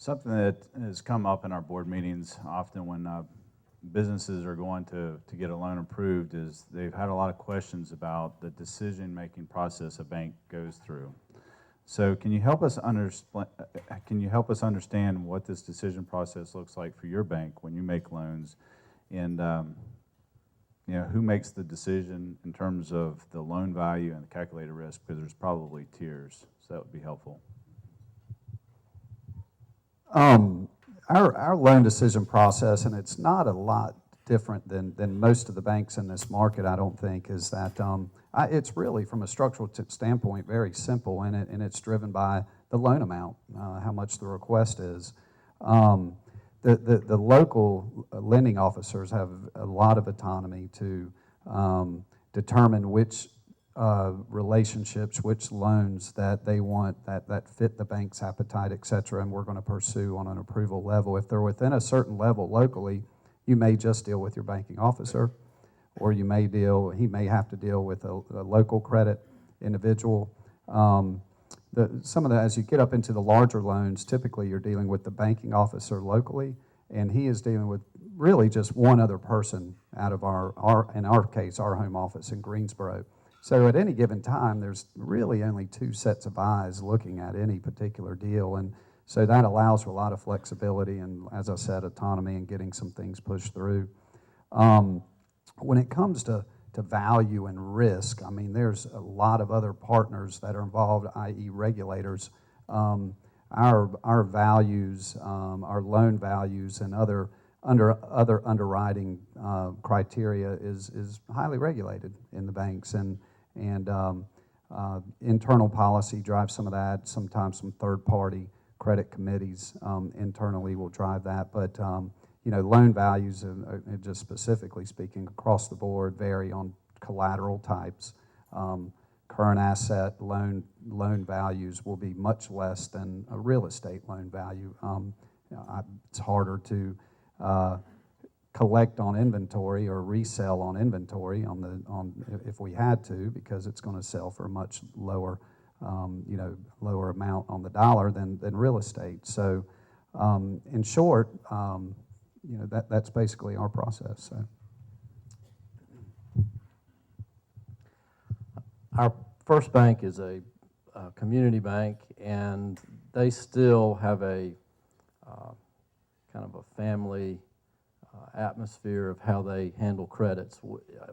Something that has come up in our board meetings often when businesses are going to get a loan approved is they've had a lot of questions about the decision-making process a bank goes through. So can you help us understand what this decision process looks like for your bank when you make loans, and who makes the decision in terms of the loan value and the calculated risk, because there's probably tiers, so that would be helpful. Our loan decision process, and it's not a lot different than most of the banks in this market, I don't think, is that it's really, from a structural standpoint, very simple, and it's driven by the loan amount, how much the request is. The local lending officers have a lot of autonomy to determine which relationships, which loans that they want that fit the bank's appetite, et cetera, and we're going to pursue on an approval level. If they're within a certain level locally, you may just deal with your banking officer, or he may have to deal with a local credit individual. As you get up into the larger loans, typically you're dealing with the banking officer locally, and he is dealing with really just one other person out of in our case, our home office in Greensboro. So at any given time, there's really only two sets of eyes looking at any particular deal, and so that allows for a lot of flexibility and, as I said, autonomy in getting some things pushed through. When it comes to value and risk, I mean, there's a lot of other partners that are involved, i.e. regulators. Our values, our loan values, and other underwriting criteria is highly regulated in the banks, and internal policy drives some of that. Sometimes some third-party credit committees internally will drive that, but loan values, just specifically speaking, across the board vary on collateral types. Current asset loan values will be much less than a real estate loan value. It's harder to collect on inventory or resell on inventory if we had to, because it's going to sell for a much lower lower amount on the dollar than real estate. So in short, that's basically our process. So. Our first bank is a community bank, and they still have a kind of a family atmosphere of how they handle credits.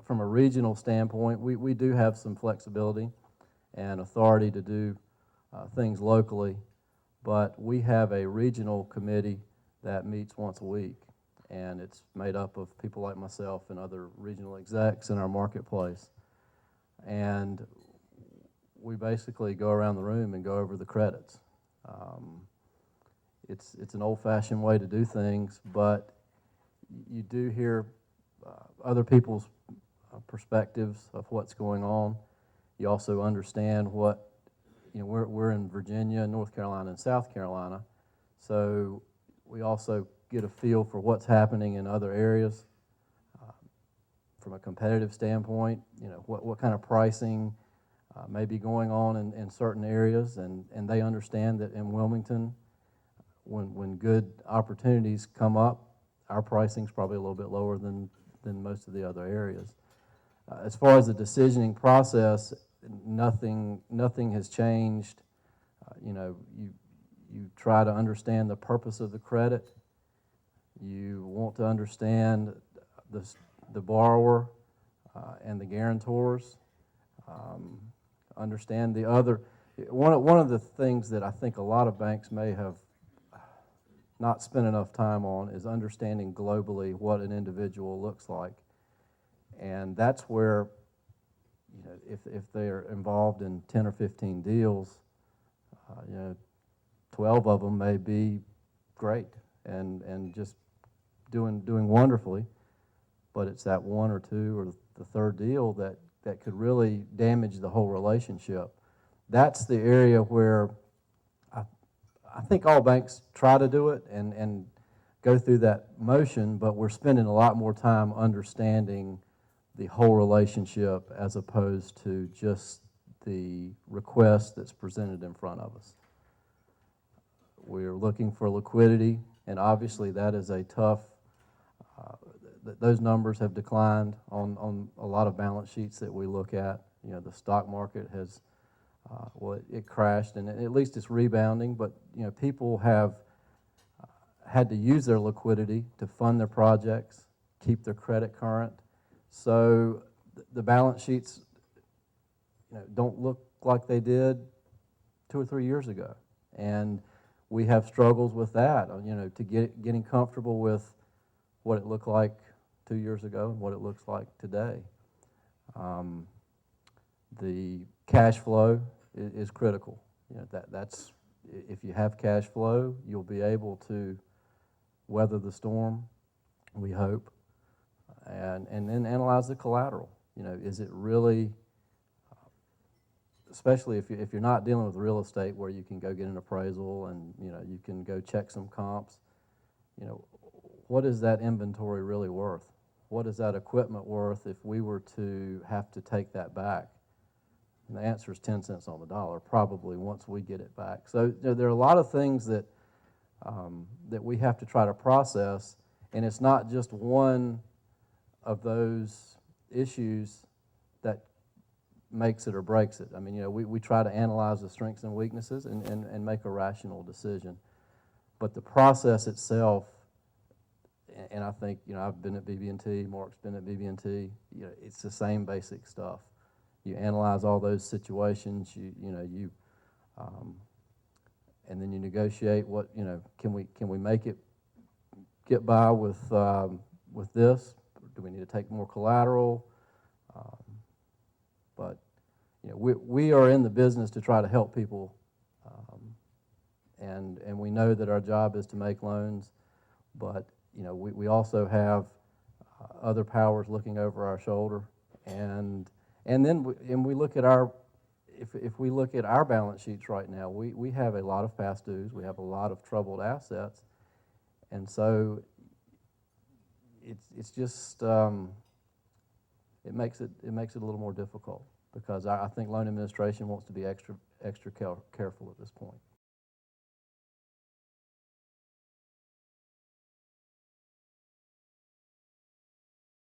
From a regional standpoint, we do have some flexibility and authority to do things locally, but we have a regional committee that meets once a week, and it's made up of people like myself and other regional execs in our marketplace. And we basically go around the room and go over the credits. It's an old-fashioned way to do things, but you do hear other people's perspectives of what's going on. You also understand we're in Virginia, North Carolina, and South Carolina, so we also get a feel for what's happening in other areas. From a competitive standpoint, what kind of pricing may be going on in certain areas, and they understand that in Wilmington, when good opportunities come up, our pricing's probably a little bit lower than most of the other areas. As far as the decisioning process, nothing has changed. You try to understand the purpose of the credit. You want to understand the borrower and the guarantors. Understand the other. One of the things that I think a lot of banks may have not spent enough time on is understanding globally what an individual looks like, and that's where, if they're involved in 10 or 15 deals, 12 of them may be great and just doing wonderfully, but it's that one or two or the third deal that could really damage the whole relationship. That's the area where I think all banks try to do it and go through that motion, but we're spending a lot more time understanding the whole relationship as opposed to just the request that's presented in front of us. we're looking for liquidity, and obviously that is a tough, those numbers have declined on a lot of balance sheets that we look at. You know, the stock market has, well, it crashed, and at least it's rebounding, but, you know, people have had to use their liquidity to fund their projects, keep their credit current. So the balance sheets, you know, don't look like they did 2 or 3 years ago. And we have struggles with that, you know, to getting comfortable with what it looked like 2 years ago and what it looks like today. The cash flow is critical. You know, that's, if you have cash flow, you'll be able to weather the storm, we hope, and then analyze the collateral. You know, is it really, especially if you're not dealing with real estate where you can go get an appraisal and, you know, you can go check some comps, you know, what is that inventory really worth? What is that equipment worth if we were to have to take that back? And the answer is 10 cents on the dollar, probably, once we get it back. So there are a lot of things that that we have to try to process, and it's not just one of those issues that makes it or breaks it. I mean, you know, we try to analyze the strengths and weaknesses and make a rational decision. But the process itself, and I think, you know, I've been at BB&T, Mark's been at BB&T, you know, it's the same basic stuff. You analyze all those situations, and then you negotiate what, you know, can we make it get by with this? Do we need to take more collateral? But you know, we are in the business to try to help people, and we know that our job is to make loans, but you know, we also have other powers looking over our shoulder, and then we look at our, if we look at our balance sheets right now, we have a lot of past dues, we have a lot of troubled assets, and so it's just it makes it a little more difficult, because I think loan administration wants to be extra careful at this point.